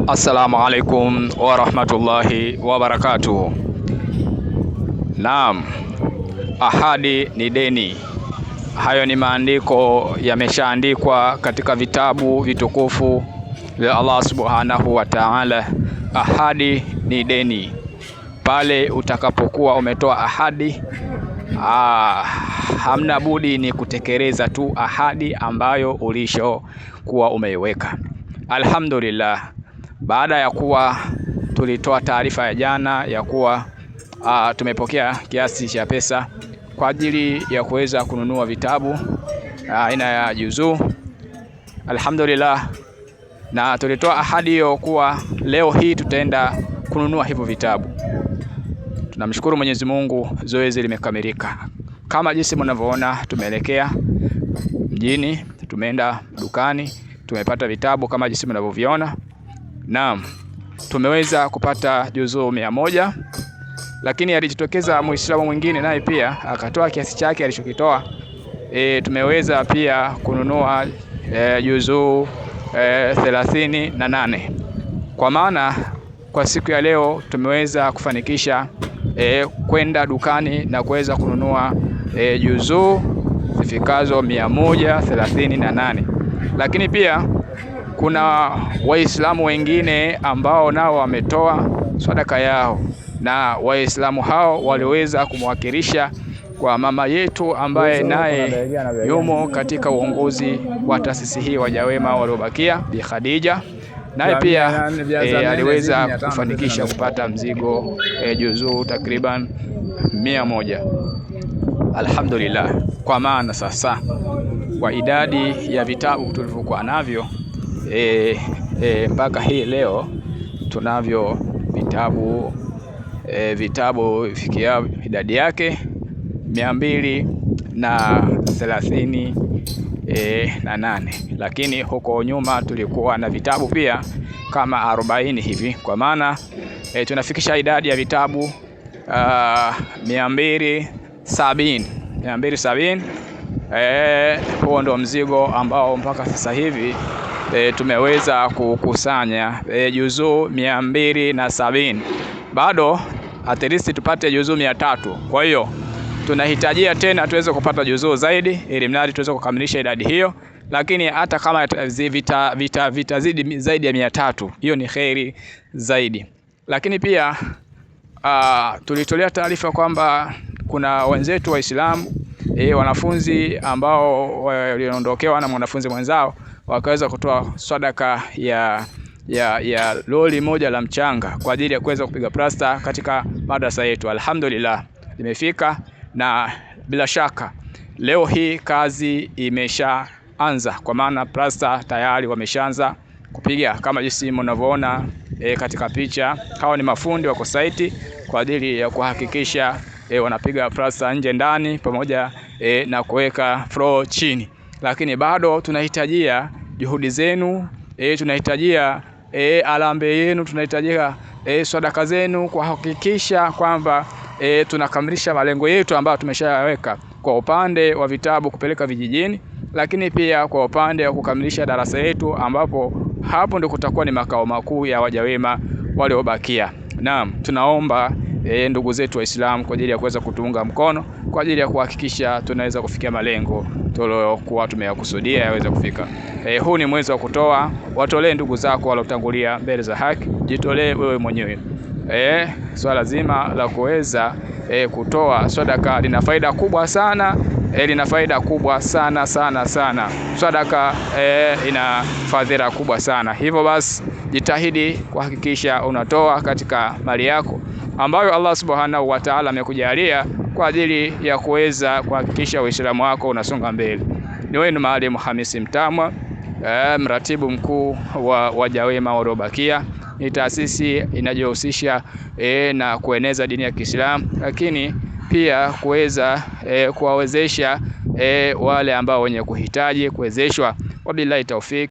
Assalamu alaikum wa rahmatullahi wa barakatuh. Naam, ahadi ni deni. Hayo ni maandiko yameshaandikwa katika vitabu vitukufu vya Allah subhanahu wa ta'ala. Ahadi ni deni. Pale utakapokuwa umetoa ahadi, hamna budi ni kutekeleza tu ahadi ambayo ulishokuwa umeiweka. Alhamdulillah, baada ya kuwa tulitoa taarifa ya jana ya kuwa tumepokea kiasi cha pesa kwa ajili ya kuweza kununua vitabu aina ya juzuu. Alhamdulillah, na tulitoa ahadi hiyo kuwa leo hii tutaenda kununua hivyo vitabu. Tunamshukuru Mwenyezi Mungu, zoezi limekamilika. Kama jinsi mnavyoona, tumeelekea mjini, tumeenda dukani, tumepata vitabu kama jinsi mnavyoviona. Naam, tumeweza kupata juzuu 100, lakini alijitokeza Muislamu mwingine naye pia akatoa kiasi chake alichokitoa. Tumeweza pia kununua juzuu 38. Kwa maana kwa siku ya leo tumeweza kufanikisha kwenda dukani na kuweza kununua juzuu zifikazo 138. Lakini pia kuna Waislamu wengine ambao nao wametoa sadaka yao, na Waislamu hao waliweza kumwakilisha kwa mama yetu ambaye naye yumo katika uongozi wa taasisi hii Waja Wema Waliobakia, Bi Khadija, naye pia aliweza kufanikisha kupata mzigo juzuu takriban 100. Alhamdulillah, kwa maana sasa kwa idadi ya vitabu tulivyokuwa navyo mpaka hii leo tunavyo vitabu fikia idadi yake 238, lakini huko nyuma tulikuwa na vitabu pia kama 40 hivi, kwa maana tunafikisha idadi ya vitabu 270. Huo ndo mzigo ambao mpaka sasa hivi tumeweza kukusanya juzuu 270. Bado at least tupate juzuu 300. Kwa hiyo tunahitajia tena tuweze kupata juzuu zaidi ili mradi tuweze kukamilisha idadi hiyo, lakini hata kama vitazidi zaidi ya 300, hiyo ni kheri zaidi. Lakini pia tulitolea taarifa kwamba kuna wenzetu Waislamu wanafunzi ambao waliondokewa na mwanafunzi mwenzao wakaweza kutoa sadaka ya loli moja la mchanga kwa ajili ya kuweza kupiga plasta katika madrasa yetu. Alhamdulillah, limefika, na bila shaka leo hii kazi imeshaanza, kwa maana plasta tayari wameshaanza kupiga kama jinsi mnavyoona katika picha. Hao ni mafundi wako site kwa ajili ya kuhakikisha wanapiga plasta nje ndani pamoja na kuweka floor chini. Lakini bado tunahitajia juhudi zenu, tunahitajia alambe yenu, tunahitajia sadaka zenu kuhakikisha kwamba tunakamilisha malengo yetu ambayo tumeshayaweka kwa upande wa vitabu kupeleka vijijini, lakini pia kwa upande wa kukamilisha darasa yetu, ambapo hapo ndio kutakuwa ni makao makuu ya Waja Wema Waliobakia. Naam, tunaomba ndugu zetu Waislamu kwa ajili ya kuweza kutuunga mkono kwa ajili ya kuhakikisha tunaweza kufikia malengo tuliokuwa tumeyakusudia yaweze kufika. Huu ni mwezi wa kutoa. Watolee ndugu zako waliotangulia mbele za haki, jitolee wewe mwenyewe. Swala zima la kuweza kutoa sadaka lina faida kubwa sana, lina faida kubwa sana. Sadaka ina fadhila kubwa sana. Hivyo basi jitahidi kuhakikisha unatoa katika mali yako ambayo Allah subhanahu wa ta'ala amekujalia kwa ajili ya kuweza kuhakikisha Uislamu wako unasonga mbele. Ni wenu Maalim Hamisi Mtamwa, mratibu mkuu wa Waja Wema Waliobakia. Ni taasisi inajihusisha na kueneza dini ya Kiislamu, lakini pia kuweza kuwawezesha wale ambao wenye kuhitaji kuwezeshwa. Wabillahi taufik.